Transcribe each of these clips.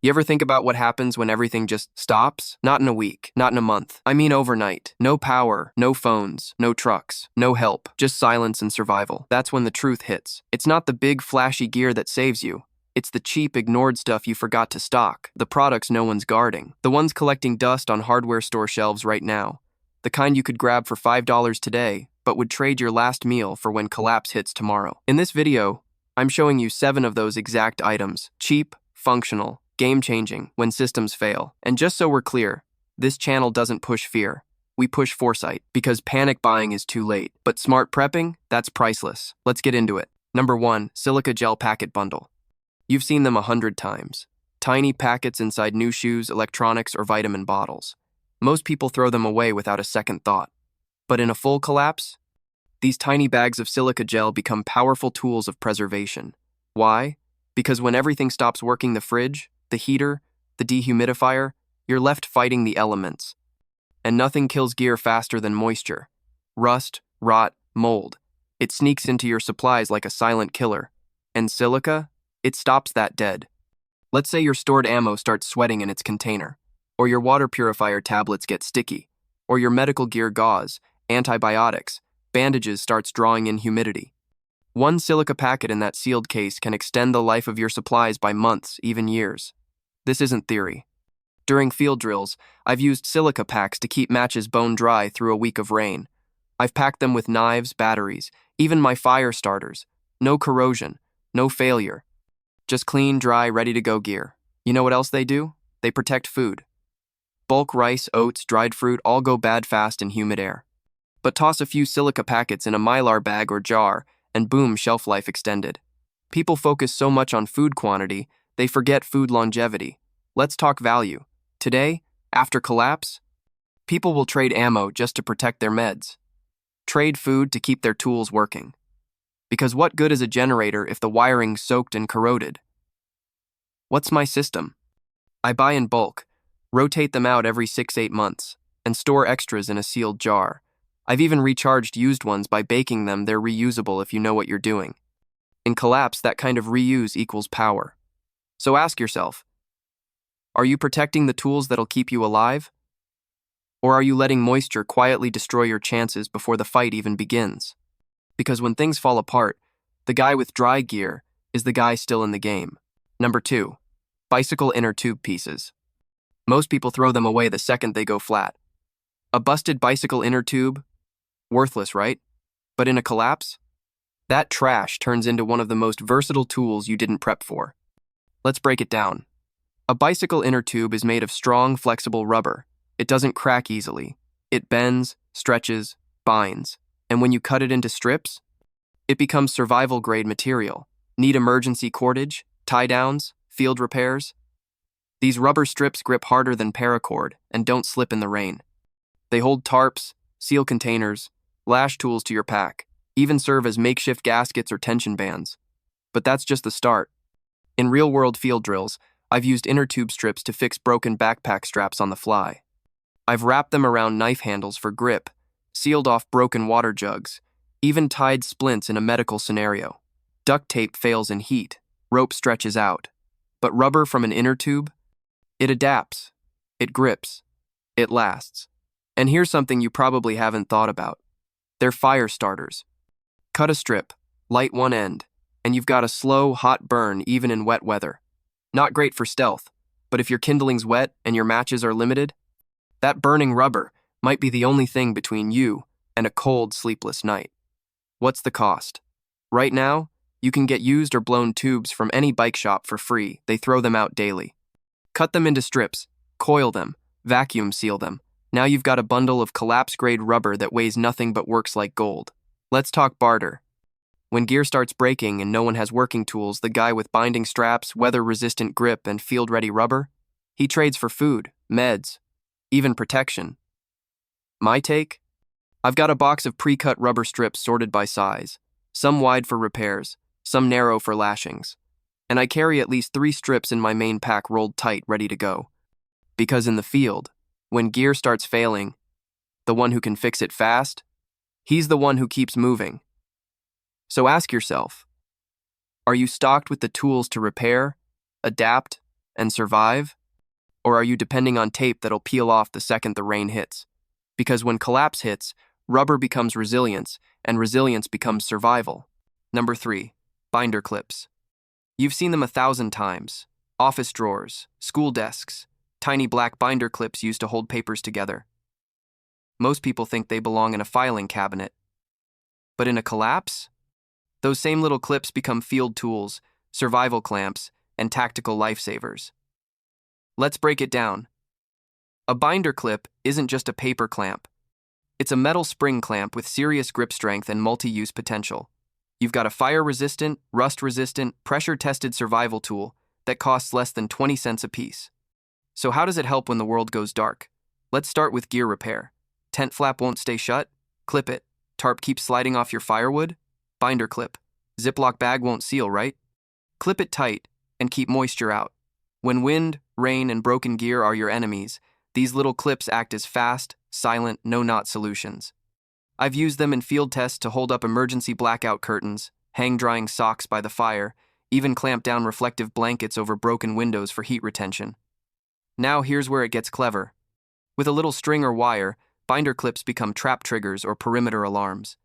You ever think about what happens when everything just stops? Not in a week, not in a month. I mean overnight. No power, no phones, no trucks, no help, just silence and survival. That's when the truth hits. It's not the big flashy gear that saves you. It's the cheap, ignored stuff you forgot to stock, the products no one's guarding, the ones collecting dust on hardware store shelves right now, the kind you could grab for $5 today, but would trade your last meal for when collapse hits tomorrow. In this video, I'm showing you 7 of those exact items, cheap, functional, game-changing when systems fail. And just so we're clear, this channel doesn't push fear. We push foresight, because panic buying is too late. But smart prepping, that's priceless. Let's get into it. Number 1, Silica Gel Packet Bundle. You've seen them 100 times. Tiny packets inside new shoes, electronics, or vitamin bottles. Most people throw them away without a second thought. But in a full collapse, these tiny bags of silica gel become powerful tools of preservation. Why? Because when everything stops working, the fridge, the heater, the dehumidifier, you're left fighting the elements. And nothing kills gear faster than moisture. Rust, rot, mold. It sneaks into your supplies like a silent killer. And silica? It stops that dead. Let's say your stored ammo starts sweating in its container, or your water purifier tablets get sticky, or your medical gear gauze, antibiotics, bandages starts drawing in humidity. One silica packet in that sealed case can extend the life of your supplies by months, even years. This isn't theory. During field drills, I've used silica packs to keep matches bone dry through a week of rain. I've packed them with knives, batteries, even my fire starters. No corrosion, no failure. Just clean, dry, ready-to-go gear. You know what else they do? They protect food. Bulk rice, oats, dried fruit all go bad fast in humid air. But toss a few silica packets in a Mylar bag or jar, and boom, shelf life extended. People focus so much on food quantity, they forget food longevity. Let's talk value. Today, after collapse, people will trade ammo just to protect their meds. Trade food to keep their tools working. Because what good is a generator if the wiring's soaked and corroded? What's my system? I buy in bulk, rotate them out every 6-8 months, and store extras in a sealed jar. I've even recharged used ones by baking them. They're reusable if you know what you're doing. In collapse, that kind of reuse equals power. So ask yourself, are you protecting the tools that'll keep you alive? Or are you letting moisture quietly destroy your chances before the fight even begins? Because when things fall apart, the guy with dry gear is the guy still in the game. Number 2, bicycle inner tube pieces. Most people throw them away the second they go flat. A busted bicycle inner tube? Worthless, right? But in a collapse, that trash turns into one of the most versatile tools you didn't prep for. Let's break it down. A bicycle inner tube is made of strong, flexible rubber. It doesn't crack easily. It bends, stretches, binds. And when you cut it into strips, it becomes survival-grade material. Need emergency cordage, tie-downs, field repairs? These rubber strips grip harder than paracord and don't slip in the rain. They hold tarps, seal containers, lash tools to your pack, even serve as makeshift gaskets or tension bands. But that's just the start. In real-world field drills, I've used inner tube strips to fix broken backpack straps on the fly. I've wrapped them around knife handles for grip, sealed off broken water jugs, even tied splints in a medical scenario. Duct tape fails in heat, rope stretches out. But rubber from an inner tube? It adapts, it grips, it lasts. And here's something you probably haven't thought about. They're fire starters. Cut a strip, light one end, and you've got a slow, hot burn even in wet weather. Not great for stealth, but if your kindling's wet and your matches are limited, that burning rubber might be the only thing between you and a cold, sleepless night. What's the cost? Right now, you can get used or blown tubes from any bike shop for free. They throw them out daily. Cut them into strips, coil them, vacuum seal them. Now you've got a bundle of collapse-grade rubber that weighs nothing but works like gold. Let's talk barter. When gear starts breaking and no one has working tools, the guy with binding straps, weather-resistant grip, and field-ready rubber, he trades for food, meds, even protection. My take? I've got a box of pre-cut rubber strips sorted by size, some wide for repairs, some narrow for lashings. And I carry at least 3 strips in my main pack rolled tight, ready to go. Because in the field, when gear starts failing, the one who can fix it fast, he's the one who keeps moving. So ask yourself, are you stocked with the tools to repair, adapt, and survive? Or are you depending on tape that'll peel off the second the rain hits? Because when collapse hits, rubber becomes resilience, and resilience becomes survival. Number 3, binder clips. You've seen them 1,000 times. Office drawers, school desks, tiny black binder clips used to hold papers together. Most people think they belong in a filing cabinet. But in a collapse, those same little clips become field tools, survival clamps, and tactical lifesavers. Let's break it down. A binder clip isn't just a paper clamp. It's a metal spring clamp with serious grip strength and multi-use potential. You've got a fire-resistant, rust-resistant, pressure-tested survival tool that costs less than 20 cents a piece. So how does it help when the world goes dark? Let's start with gear repair. Tent flap won't stay shut? Clip it. Tarp keeps sliding off your firewood? Binder clip. Ziploc bag won't seal, right? Clip it tight and keep moisture out. When wind, rain, and broken gear are your enemies, these little clips act as fast, silent, no-knot solutions. I've used them in field tests to hold up emergency blackout curtains, hang drying socks by the fire, even clamp down reflective blankets over broken windows for heat retention. Now here's where it gets clever. With a little string or wire, binder clips become trap triggers or perimeter alarms.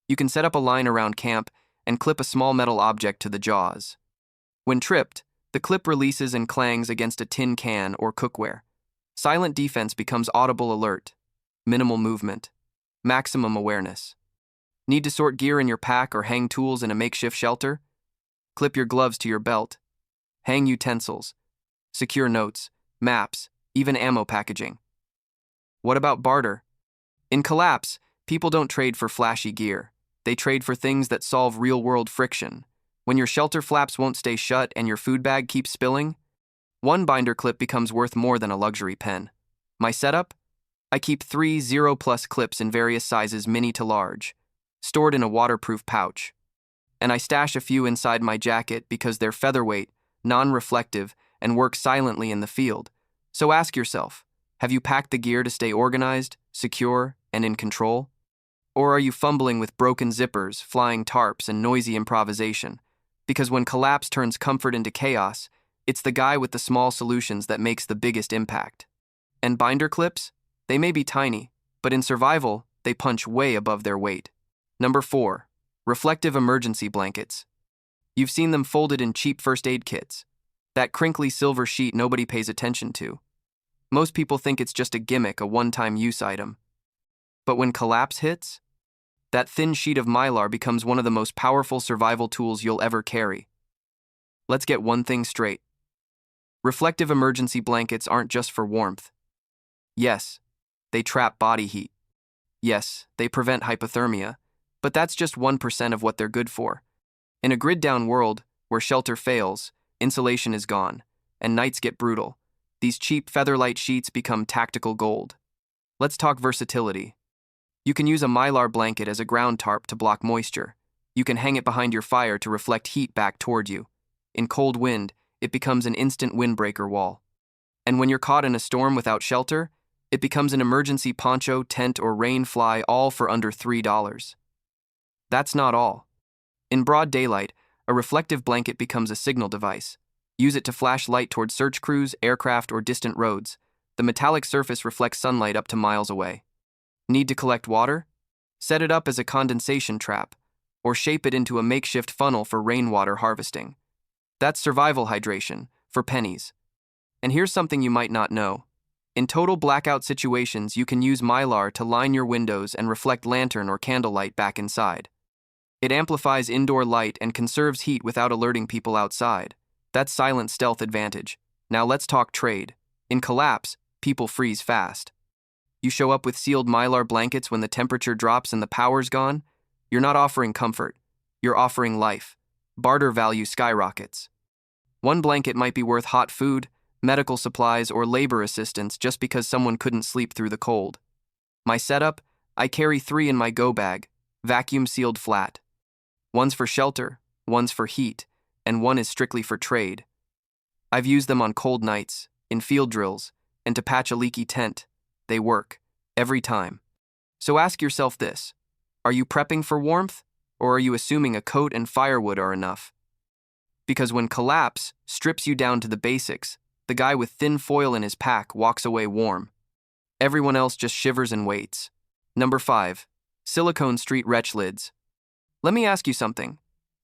You can set up a line around camp and clip a small metal object to the jaws. When tripped, the clip releases and clangs against a tin can or cookware. Silent defense becomes audible alert. Minimal movement. Maximum awareness. Need to sort gear in your pack or hang tools in a makeshift shelter? Clip your gloves to your belt. Hang utensils. Secure notes, maps, even ammo packaging. What about barter? In collapse, people don't trade for flashy gear. They trade for things that solve real-world friction. When your shelter flaps won't stay shut and your food bag keeps spilling, one binder clip becomes worth more than a luxury pen. My setup? I keep 3 0+ clips in various sizes, mini to large, stored in a waterproof pouch. And I stash a few inside my jacket because they're featherweight, non-reflective, and work silently in the field. So ask yourself, have you packed the gear to stay organized, secure, and in control? Or are you fumbling with broken zippers, flying tarps, and noisy improvisation? Because when collapse turns comfort into chaos, it's the guy with the small solutions that makes the biggest impact. And binder clips? They may be tiny, but in survival, they punch way above their weight. Number 4, reflective emergency blankets. You've seen them folded in cheap first aid kits. That crinkly silver sheet nobody pays attention to. Most people think it's just a gimmick, a one-time use item. But when collapse hits, that thin sheet of Mylar becomes one of the most powerful survival tools you'll ever carry. Let's get one thing straight. Reflective emergency blankets aren't just for warmth. Yes, they trap body heat. Yes, they prevent hypothermia, but that's just 1% of what they're good for. In a grid-down world where shelter fails, insulation is gone, and nights get brutal, these cheap featherlight sheets become tactical gold. Let's talk versatility. You can use a Mylar blanket as a ground tarp to block moisture. You can hang it behind your fire to reflect heat back toward you. In cold wind, it becomes an instant windbreaker wall. And when you're caught in a storm without shelter, it becomes an emergency poncho, tent, or rain fly, all for under $3. That's not all. In broad daylight, a reflective blanket becomes a signal device. Use it to flash light toward search crews, aircraft, or distant roads. The metallic surface reflects sunlight up to miles away. Need to collect water? Set it up as a condensation trap, or shape it into a makeshift funnel for rainwater harvesting. That's survival hydration, for pennies. And here's something you might not know. In total blackout situations, you can use Mylar to line your windows and reflect lantern or candlelight back inside. It amplifies indoor light and conserves heat without alerting people outside. That's silent stealth advantage. Now let's talk trade. In collapse, people freeze fast. You show up with sealed Mylar blankets when the temperature drops and the power's gone? You're not offering comfort. You're offering life. Barter value skyrockets. One blanket might be worth hot food, medical supplies, or labor assistance just because someone couldn't sleep through the cold. My setup? I carry 3 in my go bag, vacuum sealed flat. One's for shelter, one's for heat, and one is strictly for trade. I've used them on cold nights, in field drills, and to patch a leaky tent. They work, every time. So ask yourself this, are you prepping for warmth, or are you assuming a coat and firewood are enough? Because when collapse strips you down to the basics, The guy with thin foil in his pack walks away warm. Everyone else just shivers and waits. Number 5. Silicone Street Wretch Lids. Let me ask you something.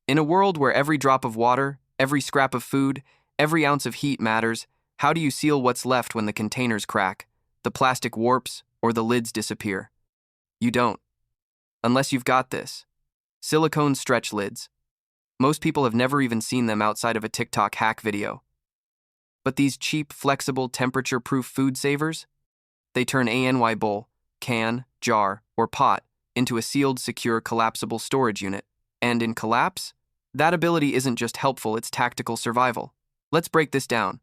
In a world where every drop of water, every scrap of food, every ounce of heat matters, how do you seal what's left when the containers crack, the plastic warps, or the lids disappear? You don't. Unless you've got this. Silicone stretch lids. Most people have never even seen them outside of a TikTok hack video. But these cheap, flexible, temperature-proof food savers? They turn a bowl, can, jar, or pot into a sealed, secure, collapsible storage unit. And in collapse, that ability isn't just helpful, it's tactical survival. Let's break this down.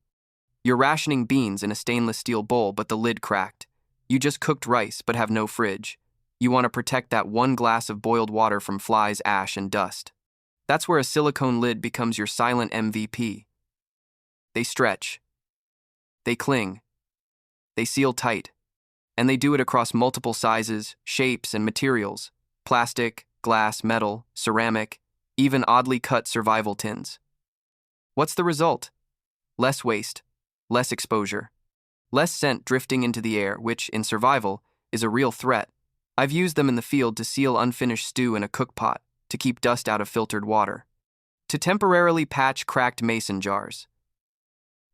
You're rationing beans in a stainless steel bowl, but the lid cracked. You just cooked rice, but have no fridge. You want to protect that one glass of boiled water from flies, ash, and dust. That's where a silicone lid becomes your silent MVP. They stretch. They cling. They seal tight. And they do it across multiple sizes, shapes, and materials. Plastic, glass, metal, ceramic, even oddly cut survival tins. What's the result? Less waste, less exposure, less scent drifting into the air, which, in survival, is a real threat. I've used them in the field to seal unfinished stew in a cook pot, to keep dust out of filtered water, to temporarily patch cracked mason jars.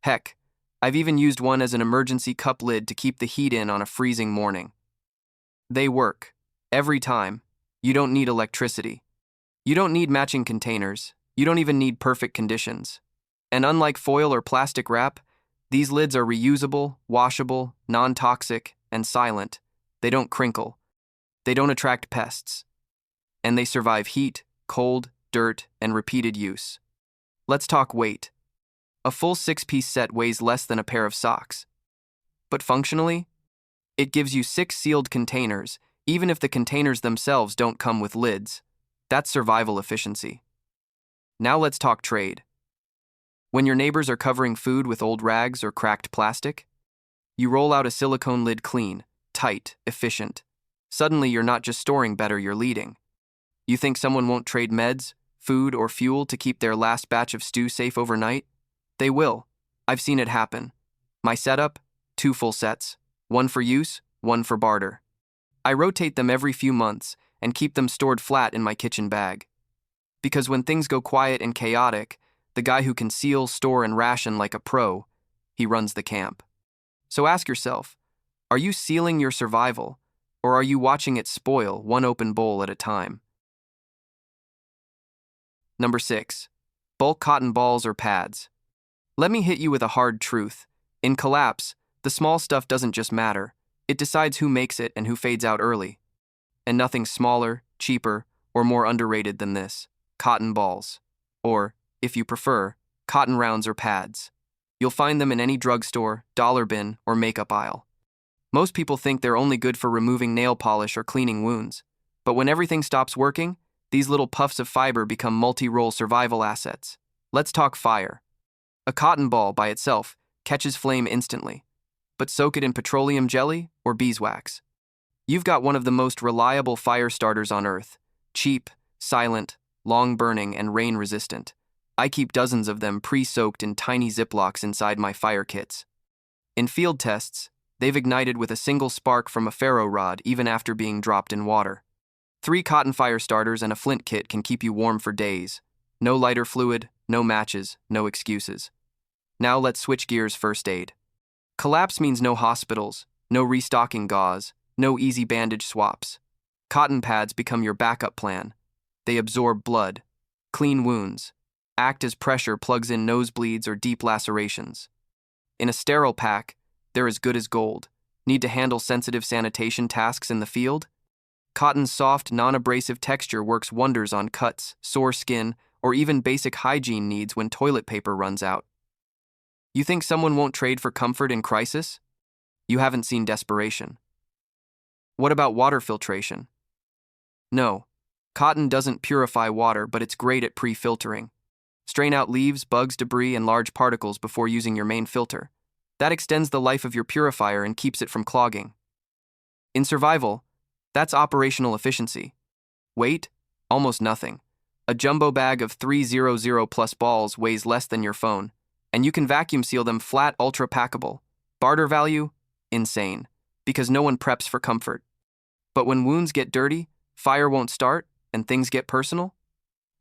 Heck, I've even used one as an emergency cup lid to keep the heat in on a freezing morning. They work. Every time. You don't need electricity. You don't need matching containers. You don't even need perfect conditions. And unlike foil or plastic wrap, these lids are reusable, washable, non-toxic, and silent. They don't crinkle. They don't attract pests. And they survive heat, cold, dirt, and repeated use. Let's talk weight. A full 6-piece set weighs less than a pair of socks. But functionally, it gives you 6 sealed containers, even if the containers themselves don't come with lids. That's survival efficiency. Now let's talk trade. When your neighbors are covering food with old rags or cracked plastic, you roll out a silicone lid clean, tight, efficient. Suddenly you're not just storing better, you're leading. You think someone won't trade meds, food, or fuel to keep their last batch of stew safe overnight? They will. I've seen it happen. My setup? 2 full sets. 1 for use, 1 for barter. I rotate them every few months and keep them stored flat in my kitchen bag. Because when things go quiet and chaotic, the guy who can seal, store, and ration like a pro, he runs the camp. So ask yourself, are you sealing your survival, or are you watching it spoil one open bowl at a time? Number 6. Bulk cotton balls or pads. Let me hit you with a hard truth. In collapse, the small stuff doesn't just matter. It decides who makes it and who fades out early. And nothing's smaller, cheaper, or more underrated than this. Cotton balls. Or, if you prefer, cotton rounds or pads. You'll find them in any drugstore, dollar bin, or makeup aisle. Most people think they're only good for removing nail polish or cleaning wounds. But when everything stops working, these little puffs of fiber become multi-role survival assets. Let's talk fire. A cotton ball by itself catches flame instantly, but soak it in petroleum jelly or beeswax. You've got one of the most reliable fire starters on Earth. Cheap, silent, long-burning, and rain-resistant. I keep dozens of them pre-soaked in tiny Ziplocs inside my fire kits. In field tests, they've ignited with a single spark from a ferro rod even after being dropped in water. 3 cotton fire starters and a flint kit can keep you warm for days. No lighter fluid, no matches, no excuses. Now let's switch gears. First aid. Collapse means no hospitals, no restocking gauze, no easy bandage swaps. Cotton pads become your backup plan. They absorb blood, clean wounds, act as pressure plugs in nosebleeds or deep lacerations. In a sterile pack, they're as good as gold. Need to handle sensitive sanitation tasks in the field? Cotton's soft, non-abrasive texture works wonders on cuts, sore skin, or even basic hygiene needs when toilet paper runs out. You think someone won't trade for comfort in crisis? You haven't seen desperation. What about water filtration? No. Cotton doesn't purify water, but it's great at pre-filtering. Strain out leaves, bugs, debris, and large particles before using your main filter. That extends the life of your purifier and keeps it from clogging. In survival, that's operational efficiency. Weight? Almost nothing. A jumbo bag of 300+ balls weighs less than your phone. And you can vacuum seal them flat, ultra packable. Barter value? Insane. Because no one preps for comfort. But when wounds get dirty, fire won't start, and things get personal,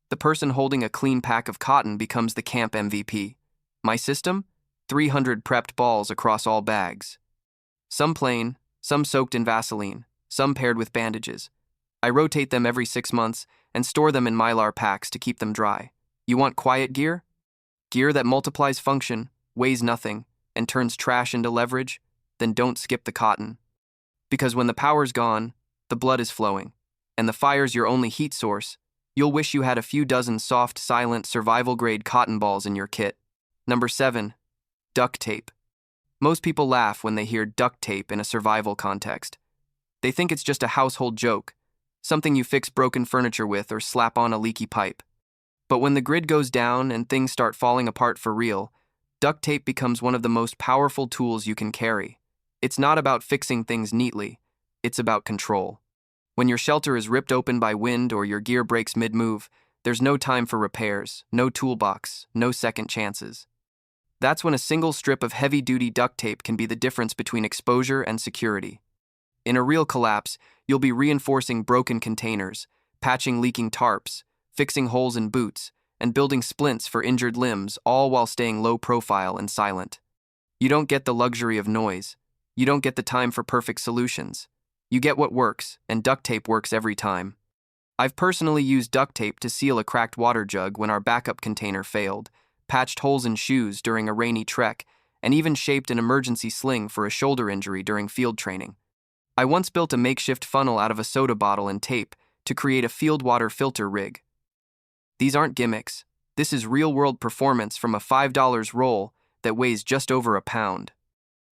the person holding a clean pack of cotton becomes the camp MVP. My system? 300 prepped balls across all bags. Some plain, some soaked in Vaseline, some paired with bandages. I rotate them every 6 months and store them in Mylar packs to keep them dry. You want quiet gear? Gear that multiplies function, weighs nothing, and turns trash into leverage? Then don't skip the cotton. Because when the power's gone, the blood is flowing, and the fire's your only heat source, you'll wish you had a few dozen soft, silent, survival-grade cotton balls in your kit. Number 7. Duct tape. Most people laugh when they hear duct tape in a survival context. They think it's just a household joke, something you fix broken furniture with or slap on a leaky pipe. But when the grid goes down and things start falling apart for real, duct tape becomes one of the most powerful tools you can carry. It's not about fixing things neatly, it's about control. When your shelter is ripped open by wind or your gear breaks mid-move, there's no time for repairs, no toolbox, no second chances. That's when a single strip of heavy-duty duct tape can be the difference between exposure and security. In a real collapse, you'll be reinforcing broken containers, patching leaking tarps, fixing holes in boots, and building splints for injured limbs, all while staying low profile and silent. You don't get the luxury of noise. You don't get the time for perfect solutions. You get what works, and duct tape works every time. I've personally used duct tape to seal a cracked water jug when our backup container failed, patched holes in shoes during a rainy trek, and even shaped an emergency sling for a shoulder injury during field training. I once built a makeshift funnel out of a soda bottle and tape to create a field water filter rig. These aren't gimmicks. This is real-world performance from a $5 roll that weighs just over a pound.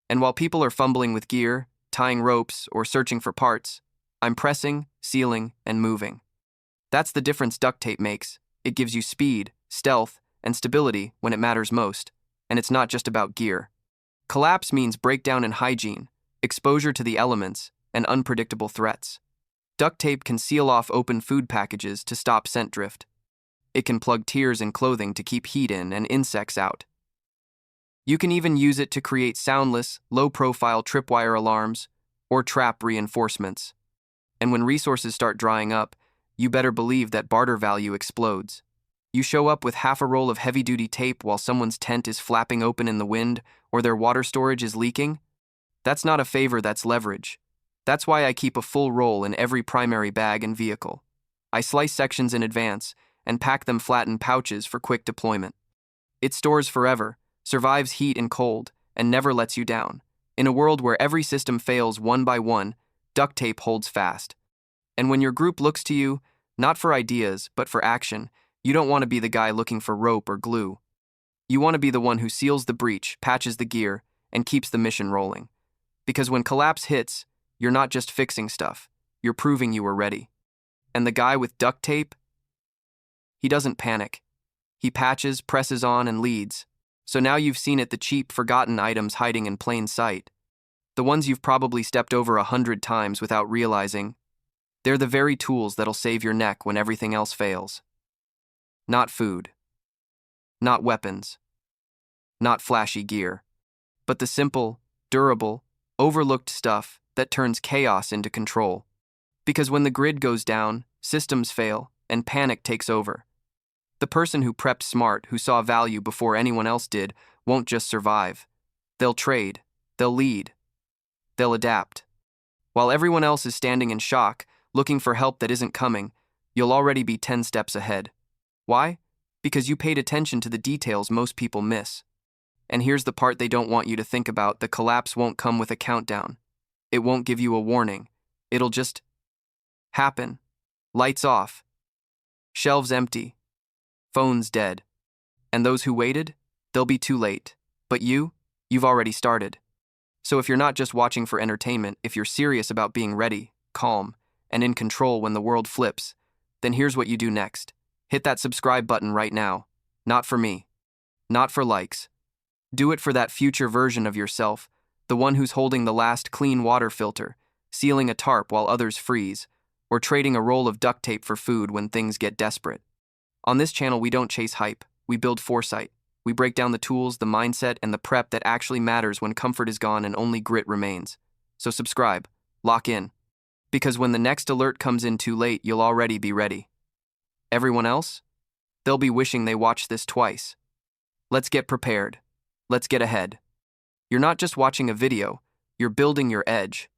And while people are fumbling with gear, tying ropes, or searching for parts, I'm pressing, sealing, and moving. That's the difference duct tape makes. It gives you speed, stealth, and stability when it matters most, and it's not just about gear. Collapse means breakdown in hygiene, exposure to the elements, and unpredictable threats. Duct tape can seal off open food packages to stop scent drift. It can plug tears in clothing to keep heat in and insects out. You can even use it to create soundless, low-profile tripwire alarms or trap reinforcements. And when resources start drying up, you better believe that barter value explodes. You show up with half a roll of heavy-duty tape while someone's tent is flapping open in the wind or their water storage is leaking? That's not a favor, that's leverage. That's why I keep a full roll in every primary bag and vehicle. I slice sections in advance and pack them flat in pouches for quick deployment. It stores forever, survives heat and cold, and never lets you down. In a world where every system fails one by one, duct tape holds fast. And when your group looks to you, not for ideas, but for action, you don't want to be the guy looking for rope or glue. You want to be the one who seals the breach, patches the gear, and keeps the mission rolling. Because when collapse hits, you're not just fixing stuff, you're proving you were ready. And the guy with duct tape? He doesn't panic. He patches, presses on, and leads. So now you've seen it, the cheap, forgotten items hiding in plain sight. The ones you've probably stepped over 100 times without realizing. They're the very tools that'll save your neck when everything else fails. Not food. Not weapons. Not flashy gear. But the simple, durable, overlooked stuff that turns chaos into control. Because when the grid goes down, systems fail, and panic takes over. The person who prepped smart, who saw value before anyone else did, won't just survive. They'll trade. They'll lead. They'll adapt. While everyone else is standing in shock, looking for help that isn't coming, you'll already be 10 steps ahead. Why? Because you paid attention to the details most people miss. And here's the part they don't want you to think about: the collapse won't come with a countdown. It won't give you a warning. It'll just happen. Lights off. Shelves empty. Phones dead. And those who waited? They'll be too late. But you've already started. So if you're not just watching for entertainment, if you're serious about being ready, calm, and in control when the world flips, then here's what you do next. Hit that subscribe button right now. Not for me. Not for likes. Do it for that future version of yourself, the one who's holding the last clean water filter, sealing a tarp while others freeze, or trading a roll of duct tape for food when things get desperate. On this channel, we don't chase hype, we build foresight. We break down the tools, the mindset, and the prep that actually matters when comfort is gone and only grit remains. So subscribe, lock in, because when the next alert comes in too late, you'll already be ready. Everyone else? They'll be wishing they watched this twice. Let's get prepared. Let's get ahead. You're not just watching a video, you're building your edge.